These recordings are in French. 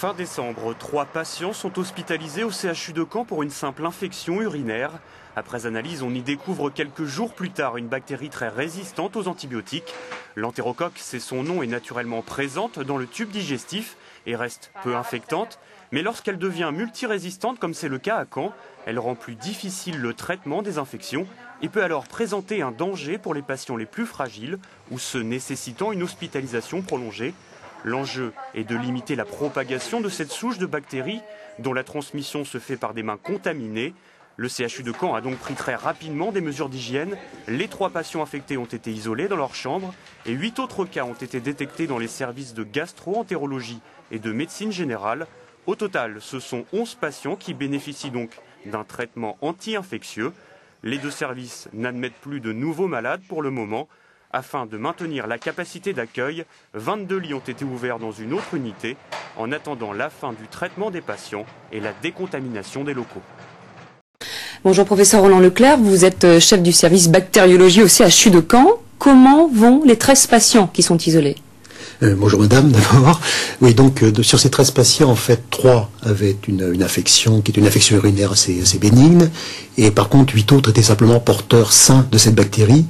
Fin décembre, 3 patients sont hospitalisés au CHU de Caen pour une simple infection urinaire. Après analyse, on y découvre quelques jours plus tard une bactérie très résistante aux antibiotiques. L'entérocoque, c'est son nom, est naturellement présente dans le tube digestif et reste peu infectante. Mais lorsqu'elle devient multirésistante, comme c'est le cas à Caen, elle rend plus difficile le traitement des infections et peut alors présenter un danger pour les patients les plus fragiles ou ceux nécessitant une hospitalisation prolongée. L'enjeu est de limiter la propagation de cette souche de bactéries dont la transmission se fait par des mains contaminées. Le CHU de Caen a donc pris très rapidement des mesures d'hygiène. Les 3 patients infectés ont été isolés dans leur chambre et 8 autres cas ont été détectés dans les services de gastro-entérologie et de médecine générale. Au total, ce sont 11 patients qui bénéficient donc d'un traitement anti-infectieux. Les 2 services n'admettent plus de nouveaux malades pour le moment. Afin de maintenir la capacité d'accueil, 22 lits ont été ouverts dans une autre unité en attendant la fin du traitement des patients et la décontamination des locaux. Bonjour professeur Roland Leclerc, vous êtes chef du service bactériologie au CHU de Caen. Comment vont les 13 patients qui sont isolés ? Bonjour madame, d'abord. Oui, donc sur ces 13 patients, en fait, 3 avaient une infection qui est une infection urinaire assez bénigne, et par contre 8 autres étaient simplement porteurs sains de cette bactérie,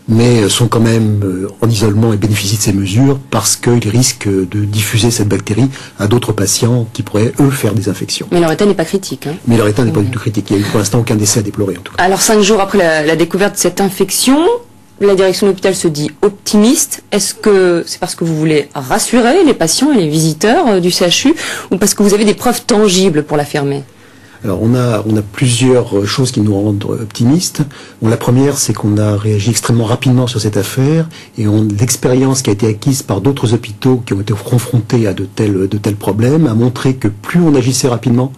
mais sont quand même en isolement et bénéficient de ces mesures parce qu'ils risquent de diffuser cette bactérie à d'autres patients qui pourraient, eux, faire des infections. Mais leur état n'est pas critique. Mais leur état n'est pas du tout critique. Il n'y a eu pour l'instant aucun décès à déplorer en tout cas. Alors 5 jours après la découverte de cette infection, la direction de l'hôpital se dit optimiste. Est-ce que c'est parce que vous voulez rassurer les patients et les visiteurs du CHU ou parce que vous avez des preuves tangibles pour l'affirmer ? Alors on a plusieurs choses qui nous rendent optimistes. Bon, la première, c'est qu'on a réagi extrêmement rapidement sur cette affaire et l'expérience qui a été acquise par d'autres hôpitaux qui ont été confrontés à de tels problèmes a montré que plus on agissait rapidement,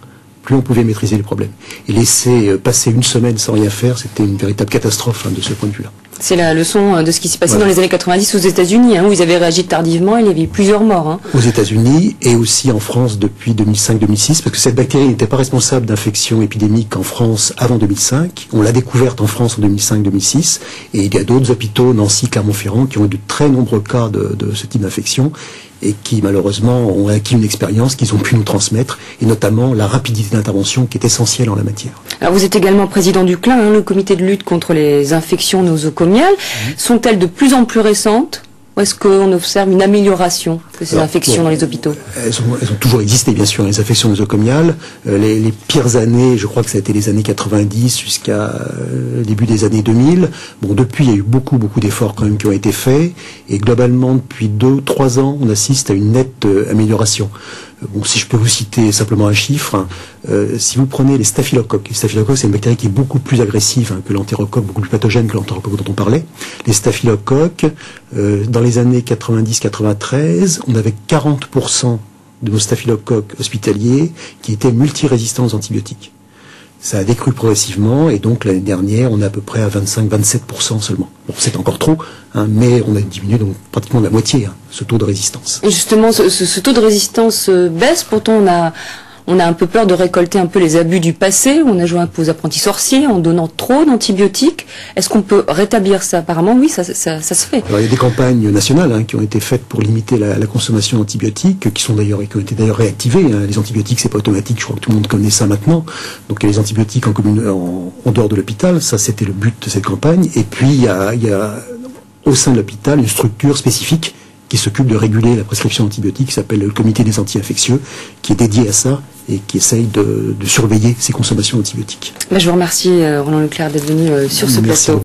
plus on pouvait maîtriser les problèmes. Et laisser passer une semaine sans rien faire, c'était une véritable catastrophe de ce point de vue-là. C'est la leçon de ce qui s'est passé dans les années 90 aux États-Unis, où ils avaient réagi tardivement et il y avait eu plusieurs morts. Aux États-Unis et aussi en France depuis 2005-2006, parce que cette bactérie n'était pas responsable d'infections épidémiques en France avant 2005. On l'a découverte en France en 2005-2006 et il y a d'autres hôpitaux, Nancy, Clermont-Ferrand, qui ont eu de très nombreux cas de ce type d'infection et qui malheureusement ont acquis une expérience qu'ils ont pu nous transmettre, et notamment la rapidité d'intervention qui est essentielle en la matière. Alors vous êtes également président du CLIN, le comité de lutte contre les infections nosocomiales. Sont-elles de plus en plus récentes ou est-ce qu'on observe une amélioration de ces infections dans les hôpitaux ? Elles ont toujours existé, bien sûr, les infections nosocomiales. Les pires années, je crois que ça a été les années 90 jusqu'à début des années 2000. Bon, depuis, il y a eu beaucoup d'efforts quand même qui ont été faits. Et globalement, depuis 2-3 ans, on assiste à une nette amélioration. Bon, si je peux vous citer simplement un chiffre, si vous prenez les staphylocoques, c'est une bactérie qui est beaucoup plus agressive que l'entérocoque, beaucoup plus pathogène que l'entérocoque dont on parlait. Les staphylocoques, dans les années 90-93, on avait 40% de nos staphylocoques hospitaliers qui étaient multirésistants aux antibiotiques. Ça a décru progressivement et donc l'année dernière, on est à peu près à 25-27% seulement. Bon, c'est encore trop, mais on a diminué donc pratiquement de la moitié ce taux de résistance. Et justement, ce taux de résistance baisse, pourtant on a un peu peur de récolter un peu les abus du passé, on a joué un peu aux apprentis sorciers en donnant trop d'antibiotiques. Est-ce qu'on peut rétablir ça ? Apparemment, oui, ça se fait. Alors, il y a des campagnes nationales qui ont été faites pour limiter la consommation d'antibiotiques, qui ont été d'ailleurs réactivées. Les antibiotiques, c'est pas automatique, je crois que tout le monde connaît ça maintenant. Donc, il y a les antibiotiques en dehors de l'hôpital, ça c'était le but de cette campagne. Et puis, il y a au sein de l'hôpital une structure spécifique qui s'occupe de réguler la prescription d'antibiotiques, qui s'appelle le comité des anti-infectieux, qui est dédié à ça et qui essaye de surveiller ces consommations d'antibiotiques. Je vous remercie Roland Leclerc d'être venu sur ce plateau.